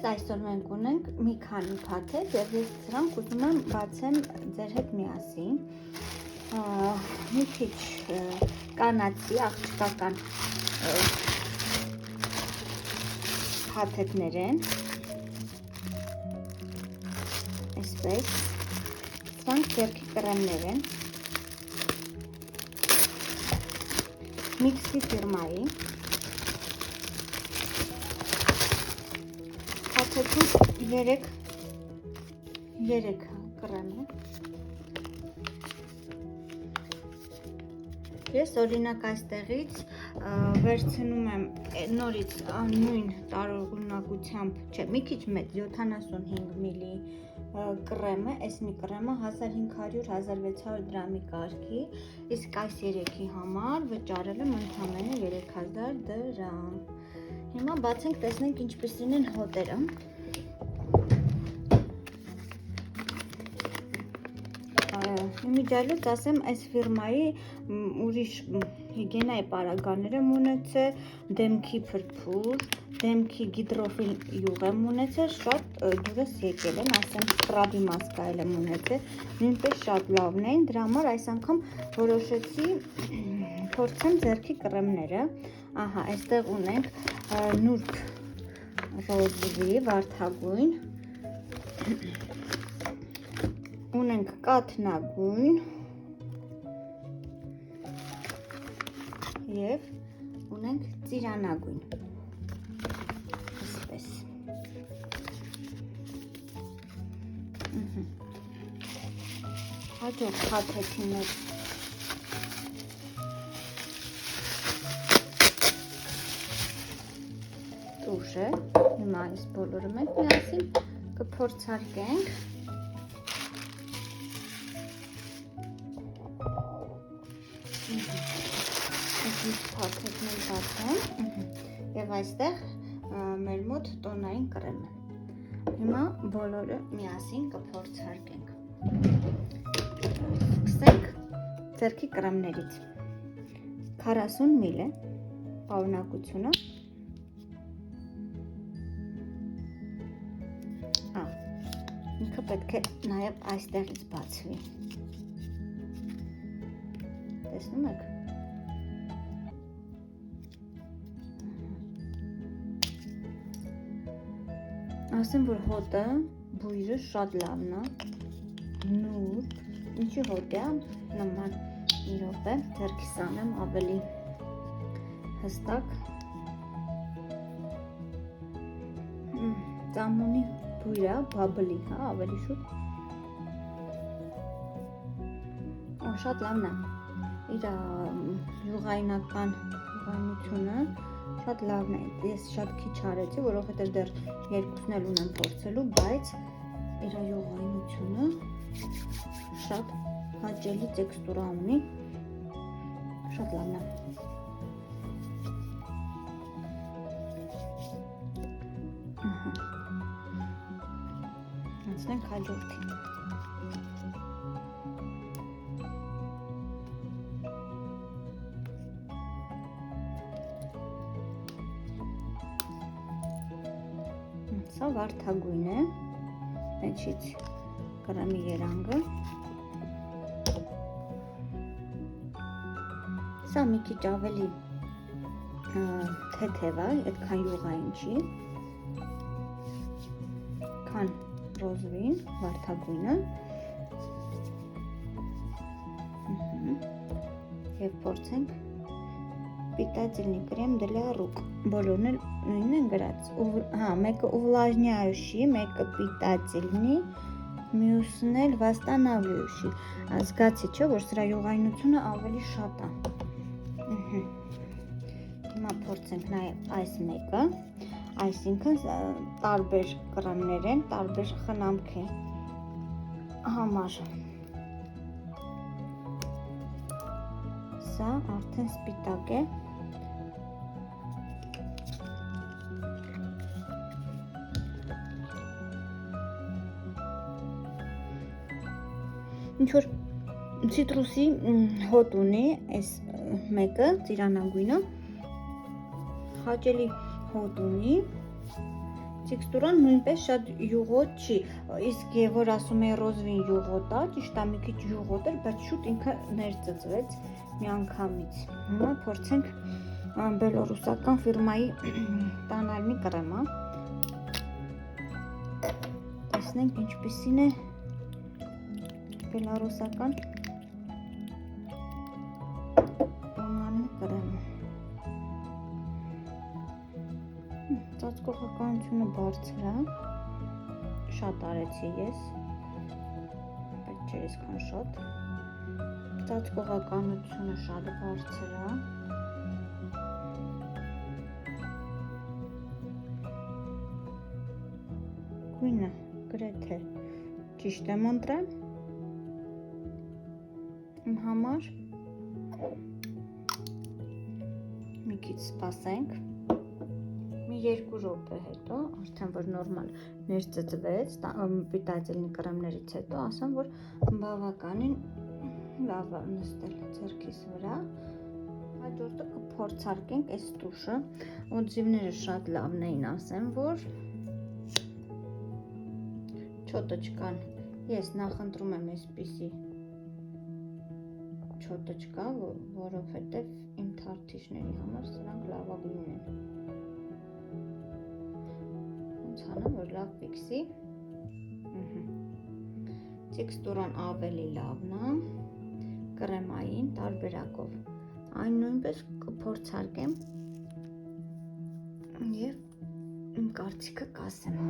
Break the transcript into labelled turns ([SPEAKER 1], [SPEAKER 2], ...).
[SPEAKER 1] Ձեզ այսօր մենք ունենք մի քանի փաթեթ եւ ես դրանք ուզում եմ բացեմ ձեր հետ միասին։ Մի քիչ կանացի աղջկական փաթեթներ են։ Այսպես դրանք ձեռքի կրեմներ են։ Mixi ֆիրմայի Փաթեթում 3 կրեմ է։ Ես օրինակ այստեղից վերցնում եմ նորից նույն տարողունակությամբ, չէ, մի քիչ մեծ 75 մլի կրեմը, այս մի կրեմը 1500-1600 դրամի կարգի, իսկ այս 3-ի համար վճարել եմ ընդամենը 3000 դրամ։ Հիմա բացենք, տեսնենք ինչպիսին են հոտերը։ Իմիջիալից ասեմ, այս ֆիրմայի ուրիշ հիգիենայի պարագաներ եմ ունեցել, դեմքի փրփուր, դեմքի գիդրոֆիլ յուղ եմ ունեցել, շատ դուրս եկել են, ասեմ սկրաբի մասկայել եմ ունեցել, նույնպես շատ լավն էին, դրա համար այս անգամ որոշեցի փորձեմ ձեռքի կրեմները։ Ահա, այստեղ ունենք նուրբ ռոզվի վարդագույն, ունենք կաթնագույն և ունենք ծիրանագույն, այսպես։ Հաջորդ փաթեթի մեջ տուժ է, հիմա այս բոլորը մենք միասին կփորձարկենք։ Այս փաթեթն եմ բացում և այստեղ մեր մոտ տոնային կրեմ է։ Հիմա բոլորը միասին կփորձարկենք։ Սկսենք ձեռքի կրեմներից։ 40 մլ է պարունակությունը։ Ինքը պետք է նաև այստեղից բացվի։ Տեսնում եք։ Ասեմ, որ հոտը, բույրը շատ լավն է, նուրբ, ինչի հոտ է, նման իրոք է, ձեռքիս անեմ ավելի հստակ, ծամոնի բույրը, բաբլի, ավելի շուտ, շատ լավն է, իր յուղայնությունը շատ լավն է, ես շատ քիչ արեցի, որովհետև դեռ երկուսն էլ ունեմ փորձելու, բայց իր յուղայնությունը շատ հաճելի տեքստուրա ունի, շատ լավն է։ Անցնենք հաջորդին։ Սա վարդագույն է, մեջից կրեմի երանգը։ Սա մի քիչ ավելի թեթև է, այդքան յուղային չի, քան ռոզվին, վարդագույնը և փորձենք Питательный крем для рук։ Բոլորն էլ նույնն են գրած։ Մեկը увлажняющий, մեկը питательный, մյուսն էլ восстанавливающий։ Զգացի, չէ, որ սրա յուղայնությունը ավելի շատ է։ Հիմա փորձենք նաև այս մեկը, այսինքն տարբեր կրեմներ են, տարբեր խնամքի համար։ Սա արդեն սպիտակ է։ Ինչ-որ citrusի հոտ ունի, այս մեկը, ծիրանագույնը, հաճելի հոտ ունի, տեքստուրան նույնպես շատ յուղոտ չի, իսկ եւ որ ասում էի ռոզվին յուղոտ է, ճիշտ է մի քիչ յուղոտ էր, բայց շուտ ինքը ներծծվեց միանգամից։ Հիմա փորձենք բելորուսական ֆիրմայի տոնալնի կրեմը։ Տեսնենք ինչպիսին է բելորուսական տոնալնի կրեմը։ Ծածկողականությունը բարձր է, շատ արեցի ես, բայց չէր այսքան շատ։ Ծածկողականությունը շատ բարձր է։ Գույնը գրեթե ճիշտ եմ ընտրել իմ համար։ Մի քիչ սպասենք։ Մի 2 րոպե հետո, արդեն որ նորմալ ներծծվեց, պիտածելնի կրեմներից հետո, ասեմ, որ բավականին լավ է նստել ձեռքիս վրա։ Հաջորդը կփորձարկենք այս տուշը, օձիվները շատ լավն էին, ասեմ, որ չոտոչկան, ես նախընտրում եմ այսպիսի չոտոչկա, որովհետև իմ թարթիչների համար սրանք լավագույնն են։ Ոնց անեմ, որ լավ ֆիքսի։ Տեքստուրան ավելի լավն է, կրեմային տարբերակով։ Այն նույնպես կփորձարկեմ եւ իմ կարծիքը կասեմ։